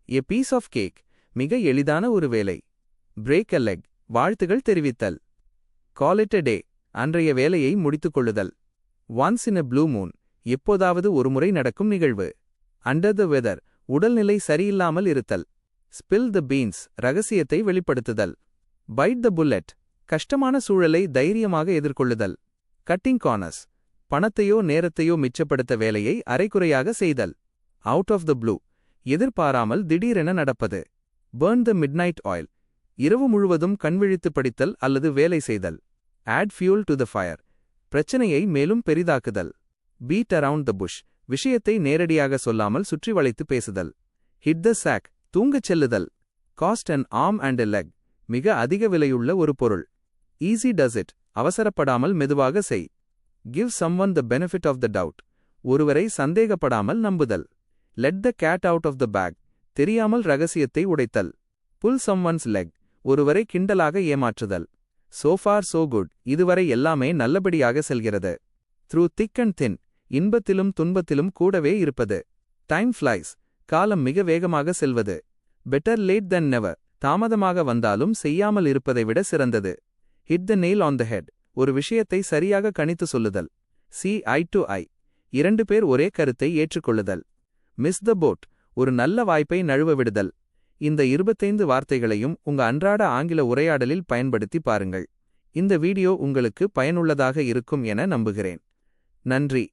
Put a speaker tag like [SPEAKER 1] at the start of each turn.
[SPEAKER 1] A piece of cake, மிக எளிதான ஒரு வேலை. பிரேக் எ லெக், வாழ்த்துகள் தெரிவித்தல். கால் இட் எ டே, அன்றைய வேலையை முடித்துக் கொள்ளுதல். Once in a blue Moon, எப்போதாவது ஒருமுறை நடக்கும் நிகழ்வு. அண்டர் த வெதர், உடல்நிலை சரியில்லாமல் இருத்தல். ஸ்பில் த பீன்ஸ், ரகசியத்தை வெளிப்படுத்துதல். பைட் த புல்லட், கஷ்டமான சூழலை தைரியமாக எதிர்கொள்ளுதல். கட்டிங் கார்னர்ஸ், பணத்தையோ நேரத்தையோ மிச்சப்படுத்த வேலையை அரைகுறையாக செய்தல். அவுட் ஆஃப் த ப்ளூ, எதிர்பாராமல் திடீரென நடப்பது. பர்ன் த மிட்நைட் ஆயில், இரவு முழுவதும் கண்விழித்து படித்தல் அல்லது வேலை செய்தல். Add fuel to the fire, பிரச்சனையை மேலும் பெரிதாக்குதல். பீட் அரவுண்ட் த புஷ், விஷயத்தை நேரடியாக சொல்லாமல் சுற்றி வளைத்து பேசுதல். ஹிட் த சாக், தூங்கச் செல்லுதல். Cost an arm and a leg, மிக அதிக விலையுள்ள ஒரு பொருள். ஈஸி டஸ் இட், அவசரப்படாமல் மெதுவாக செய். Give someone the benefit of the doubt, ஒருவரை சந்தேகப்படாமல் நம்புதல். Let the cat out of the bag, தெரியாமல் ரகசியத்தை உடைத்தல். புல் சம்ஒன்ஸ் லெக், ஒருவரை கிண்டலாக ஏமாற்றுதல். So far so good, இதுவரை எல்லாமே நல்லபடியாக செல்கிறது. Through thick and thin, இன்பத்திலும் துன்பத்திலும் கூடவே இருப்பது. Time flies, காலம் மிக வேகமாக செல்வது. Better late than never, தாமதமாக வந்தாலும் செய்யாமல் இருப்பதை விட சிறந்தது. Hit the nail on the head, ஒரு விஷயத்தை சரியாக கணித்து சொல்லுதல். See eye to eye, இரண்டு பேர் ஒரே கருத்தை ஏற்றுக்கொள்ளுதல். Miss the boat, ஒரு நல்ல வாய்ப்பை நழுவ விடுதல். இந்த 25 வார்த்தைகளையும் உங்க அன்றாட ஆங்கில உரையாடலில் பயன்படுத்தி பாருங்கள். இந்த வீடியோ உங்களுக்கு பயனுள்ளதாக இருக்கும் என நம்புகிறேன். நன்றி.